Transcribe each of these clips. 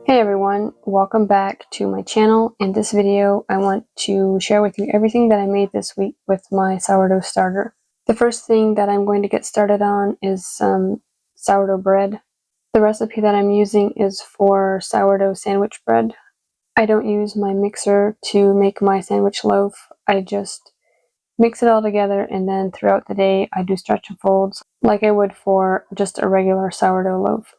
Hey everyone, welcome back to my channel. In this video, I want to share with you everything that I made this week with my sourdough starter. The first thing that I'm going to get started on is some sourdough bread. The recipe that I'm using is for sourdough sandwich bread. I don't use my mixer to make my sandwich loaf. I just mix it all together, and then throughout the day I do stretch and folds like I would for just a regular sourdough loaf.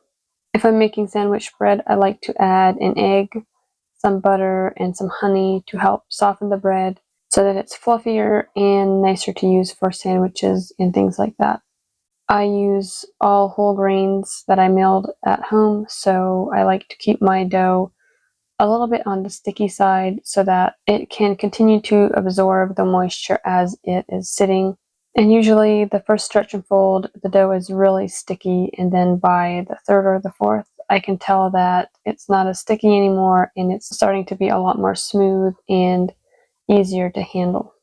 If I'm making sandwich bread, I like to add an egg, some butter, and some honey to help soften the bread so that it's fluffier and nicer to use for sandwiches and things like that. I use all whole grains that I milled at home, so I like to keep my dough a little bit on the sticky side so that it can continue to absorb the moisture as it is sitting. And usually the first stretch and fold, the dough is really sticky, and then by the third or the fourth, I can tell that it's not as sticky anymore and it's starting to be a lot more smooth and easier to handle.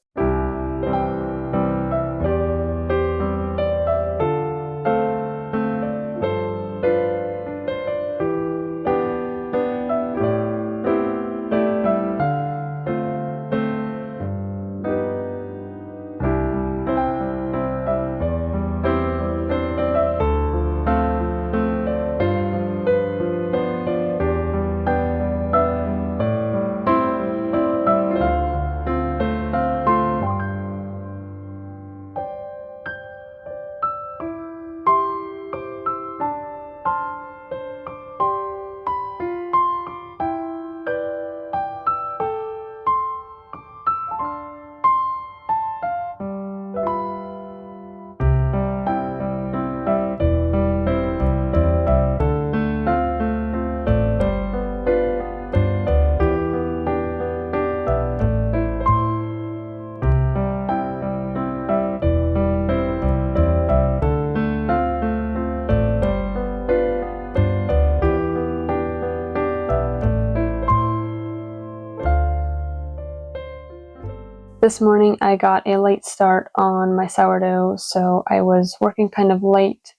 This morning I got a late start on my sourdough, so I was working kind of late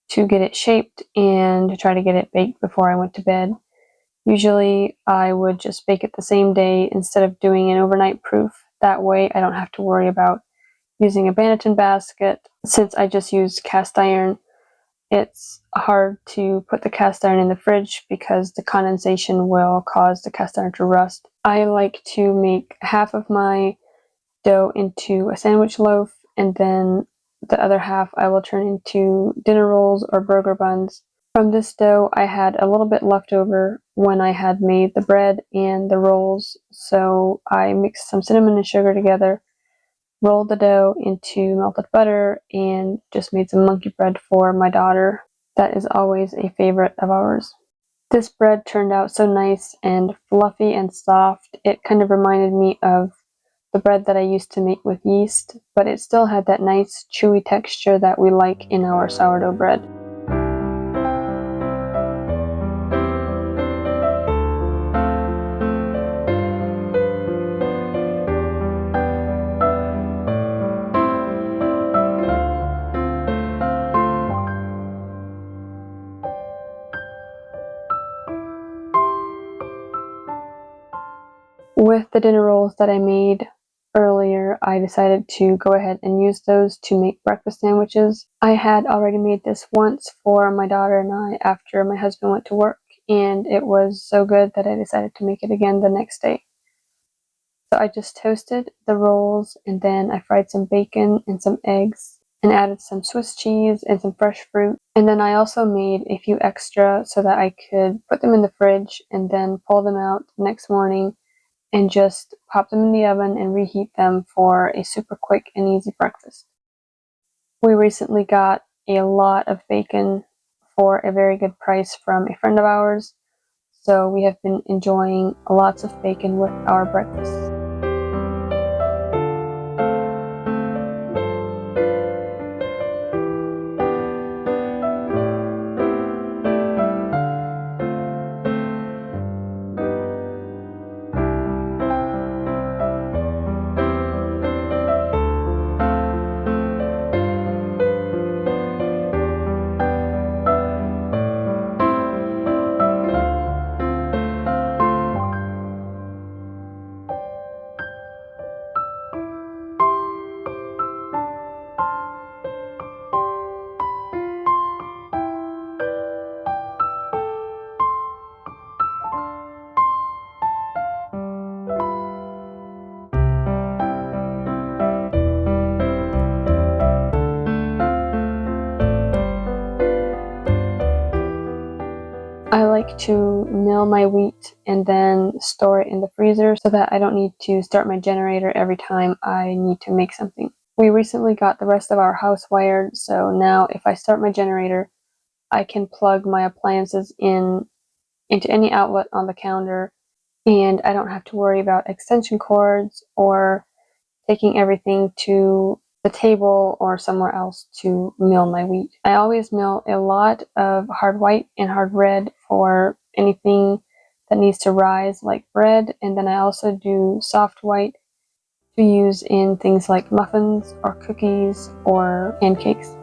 to get it shaped and to try to get it baked before I went to bed. Usually I would just bake it the same day instead of doing an overnight proof. That way I don't have to worry about using a Banneton basket. Since I just use cast iron, it's hard to put the cast iron in the fridge because the condensation will cause the cast iron to rust. I like to make half of my dough into a sandwich loaf, and then the other half I will turn into dinner rolls or burger buns. From this dough I had a little bit left over when I had made the bread and the rolls, so I mixed some cinnamon and sugar together, rolled the dough into melted butter, and just made some monkey bread for my daughter. That is always a favorite of ours. This bread turned out so nice and fluffy and soft. It kind of reminded me of the bread that I used to make with yeast, but it still had that nice chewy texture that we like in our sourdough bread. With the dinner rolls that I made earlier, I decided to go ahead and use those to make breakfast sandwiches. I had already made this once for my daughter and I after my husband went to work, and it was so good that I decided to make it again the next day. So I just toasted the rolls, and then I fried some bacon and some eggs and added some Swiss cheese and some fresh fruit. And then I also made a few extra so that I could put them in the fridge and then pull them out the next morning and just pop them in the oven and reheat them for a super quick and easy breakfast. We recently got a lot of bacon for a very good price from a friend of ours, so we have been enjoying lots of bacon with our breakfasts. I like to mill my wheat and then store it in the freezer so that I don't need to start my generator every time I need to make something. We recently got the rest of our house wired, so now if I start my generator, I can plug my appliances into any outlet on the counter, and I don't have to worry about extension cords or taking everything to the table or somewhere else to mill my wheat. I always mill a lot of hard white and hard red for anything that needs to rise like bread, and then I also do soft white to use in things like muffins or cookies or pancakes.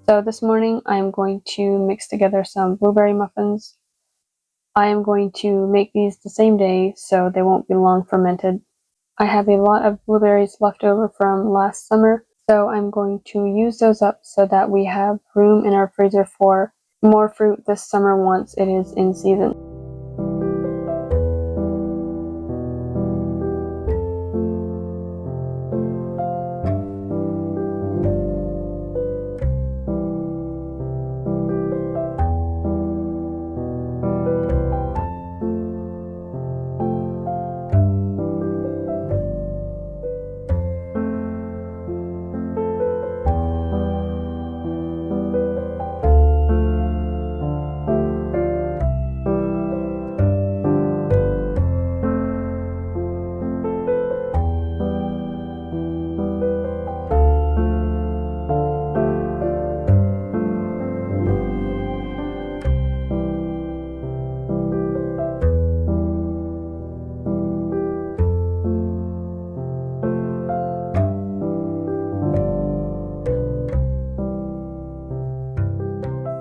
So this morning I am going to mix together some blueberry muffins. I am going to make these the same day so they won't be long fermented. I have a lot of blueberries left over from last summer, so I'm going to use those up so that we have room in our freezer for more fruit this summer once it is in season.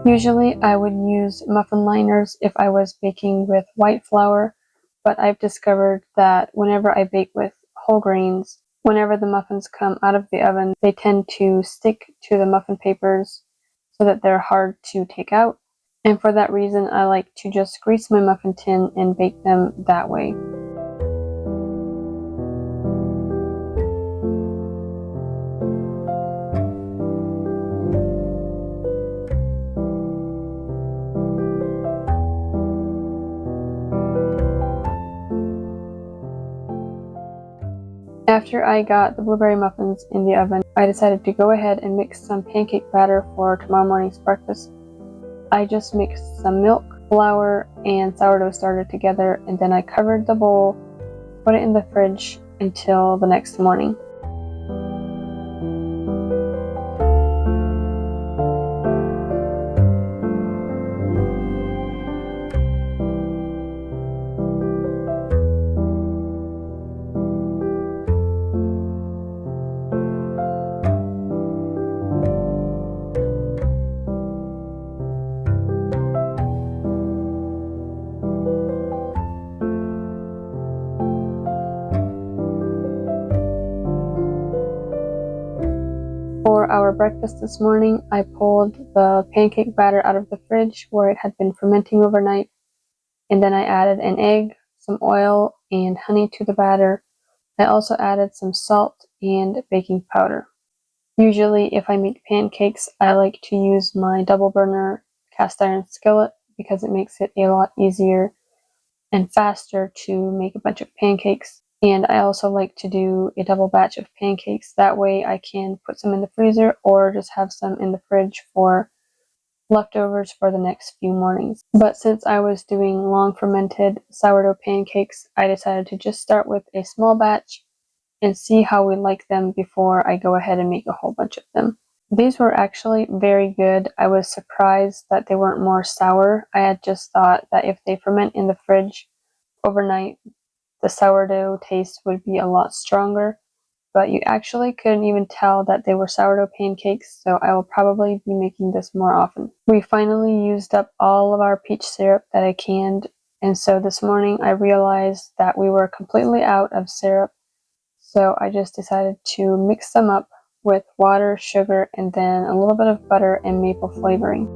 Usually I would use muffin liners if I was baking with white flour, but I've discovered that whenever I bake with whole grains, whenever the muffins come out of the oven, they tend to stick to the muffin papers so that they're hard to take out. And for that reason, I like to just grease my muffin tin and bake them that way. After I got the blueberry muffins in the oven, I decided to go ahead and mix some pancake batter for tomorrow morning's breakfast. I just mixed some milk, flour, and sourdough starter together, and then I covered the bowl, put it in the fridge until the next morning. For our breakfast this morning, I pulled the pancake batter out of the fridge where it had been fermenting overnight, and then I added an egg, some oil, and honey to the batter. I also added some salt and baking powder. Usually, if I make pancakes, I like to use my double burner cast iron skillet because it makes it a lot easier and faster to make a bunch of pancakes. And I also like to do a double batch of pancakes. That way I can put some in the freezer or just have some in the fridge for leftovers for the next few mornings. But since I was doing long fermented sourdough pancakes, I decided to just start with a small batch and see how we like them before I go ahead and make a whole bunch of them. These were actually very good. I was surprised that they weren't more sour. I had just thought that if they ferment in the fridge overnight, the sourdough taste would be a lot stronger, but you actually couldn't even tell that they were sourdough pancakes, so I will probably be making this more often. We finally used up all of our peach syrup that I canned And so this morning I realized that we were completely out of syrup, so I just decided to mix them up with water, sugar, and then a little bit of butter and maple flavoring.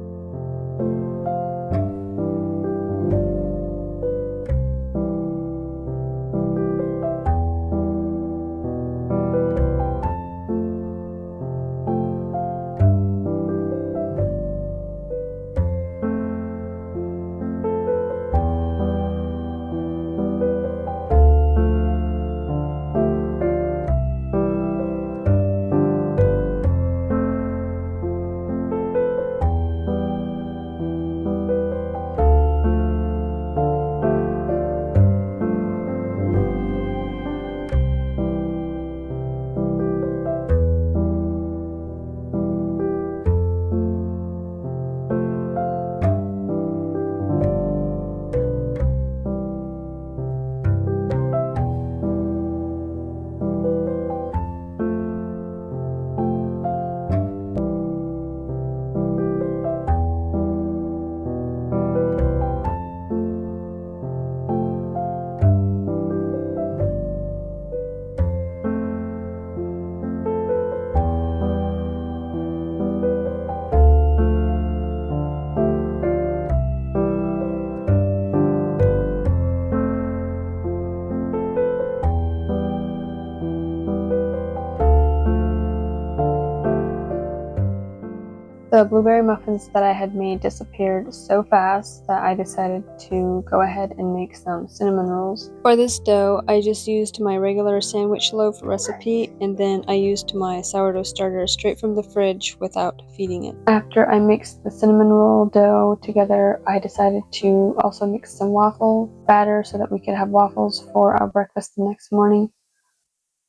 The blueberry muffins that I had made disappeared so fast that I decided to go ahead and make some cinnamon rolls. For this dough, I just used my regular sandwich loaf recipe, and then I used my sourdough starter straight from the fridge without feeding it. After I mixed the cinnamon roll dough together, I decided to also mix some waffle batter so that we could have waffles for our breakfast the next morning.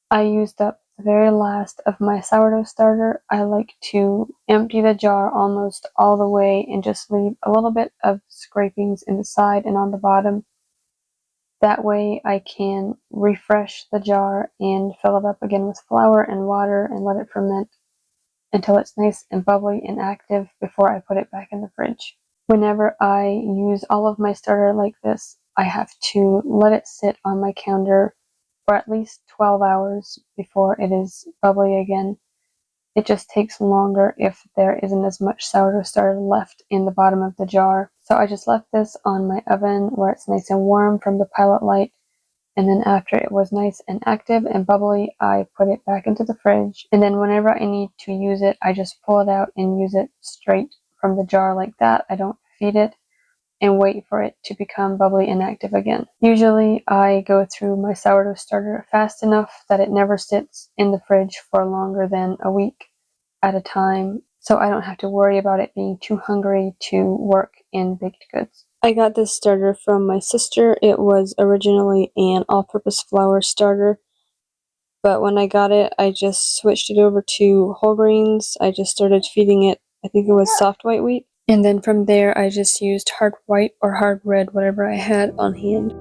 I used up the very last of my sourdough starter. I like to empty the jar almost all the way and just leave a little bit of scrapings in the side and on the bottom. That way I can refresh the jar and fill it up again with flour and water and let it ferment until it's nice and bubbly and active before I put it back in the fridge. Whenever I use all of my starter like this, I have to let it sit on my counter for at least 12 hours before it is bubbly again. It just takes longer if there isn't as much sourdough starter left in the bottom of the jar. So I just left this on my oven where it's nice and warm from the pilot light, and then after it was nice and active and bubbly, I put it back into the fridge, and then whenever I need to use it, I just pull it out and use it straight from the jar like that. I don't feed it and wait for it to become bubbly and active again. Usually I go through my sourdough starter fast enough that it never sits in the fridge for longer than a week at a time, so I don't have to worry about it being too hungry to work in baked goods. I got this starter from my sister. It was originally an all-purpose flour starter, but when I got it, I just switched it over to whole grains. I just started feeding it, I think it was soft white wheat. And then from there, I just used hard white or hard red, whatever I had on hand.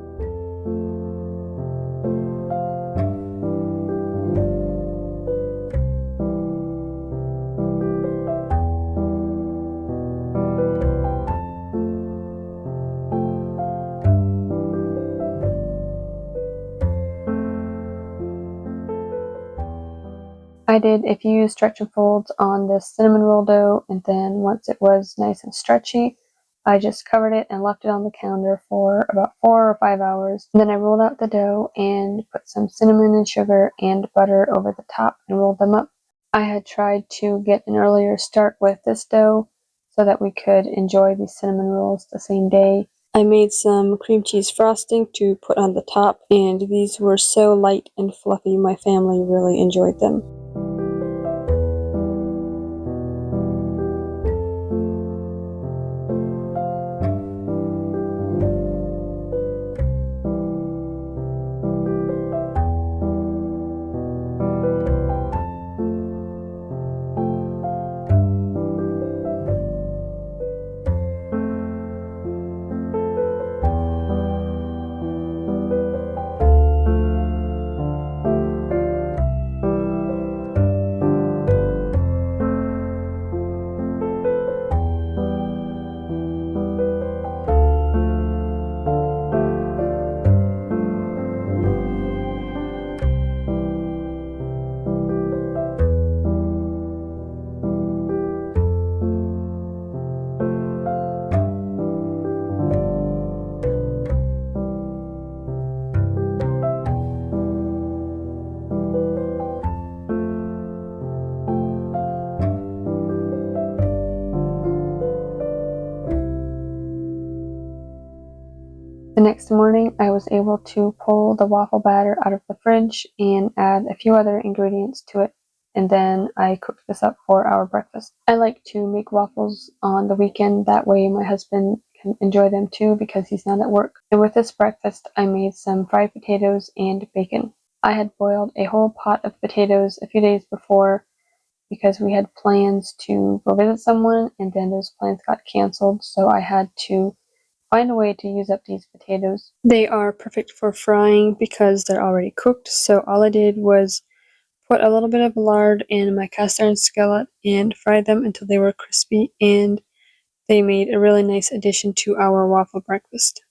I did a few stretch and folds on this cinnamon roll dough, and then once it was nice and stretchy, I just covered it and left it on the counter for about 4 or 5 hours. And then I rolled out the dough and put some cinnamon and sugar and butter over the top and rolled them up. I had tried to get an earlier start with this dough so that we could enjoy these cinnamon rolls the same day. I made some cream cheese frosting to put on the top, and these were so light and fluffy, my family really enjoyed them. next morning, I was able to pull the waffle batter out of the fridge and add a few other ingredients to it, and then I cooked this up for our breakfast. I like to make waffles on the weekend, that way my husband can enjoy them too because he's not at work. And with this breakfast, I made some fried potatoes and bacon. I had boiled a whole pot of potatoes a few days before because we had plans to go visit someone, and then those plans got canceled, so I had to find a way to use up these potatoes. They are perfect for frying because they're already cooked, so all I did was put a little bit of lard in my cast iron skillet and fry them until they were crispy, and they made a really nice addition to our waffle breakfast.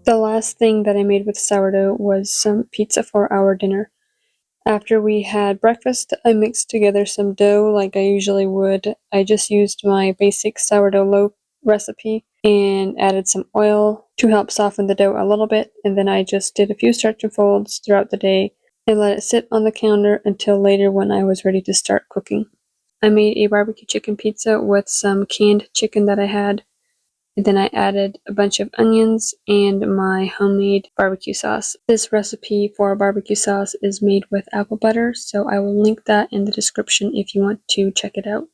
The last thing that I made with sourdough was some pizza for our dinner. After we had breakfast, I mixed together some dough like I usually would. I just used my basic sourdough loaf recipe and added some oil to help soften the dough a little bit, and then I just did a few stretch and folds throughout the day and let it sit on the counter until later when I was ready to start cooking. I made a barbecue chicken pizza with some canned chicken that I had, and then I added a bunch of onions and my homemade barbecue sauce. This recipe for barbecue sauce is made with apple butter, so I will link that in the description if you want to check it out.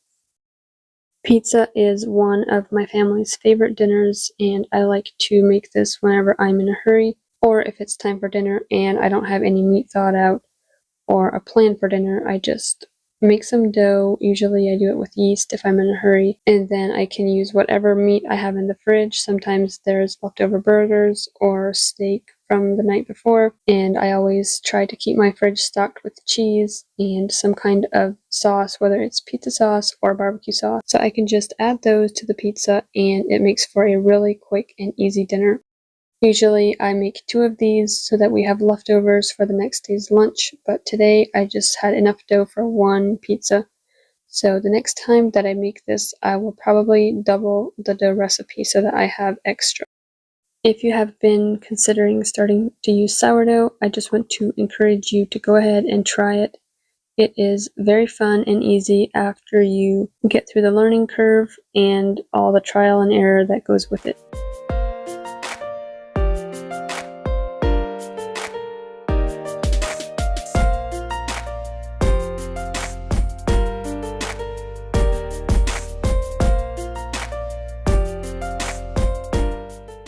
Pizza is one of my family's favorite dinners, and I like to make this whenever I'm in a hurry, or if it's time for dinner and I don't have any meat thawed out or a plan for dinner. I just make some dough. Usually I do it with yeast if I'm in a hurry, and then I can use whatever meat I have in the fridge. Sometimes there's leftover burgers or steak from the night before, and I always try to keep my fridge stocked with cheese and some kind of sauce, whether it's pizza sauce or barbecue sauce. So I can just add those to the pizza, and it makes for a really quick and easy dinner. Usually I make 2 of these so that we have leftovers for the next day's lunch, but today I just had enough dough for 1 pizza. So the next time that I make this, I will probably double the dough recipe so that I have extra. If you have been considering starting to use sourdough, I just want to encourage you to go ahead and try it. It is very fun and easy after you get through the learning curve and all the trial and error that goes with it.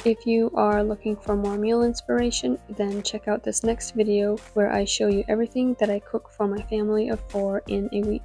If you are looking for more meal inspiration, then check out this next video where I show you everything that I cook for my family of 4 in a week.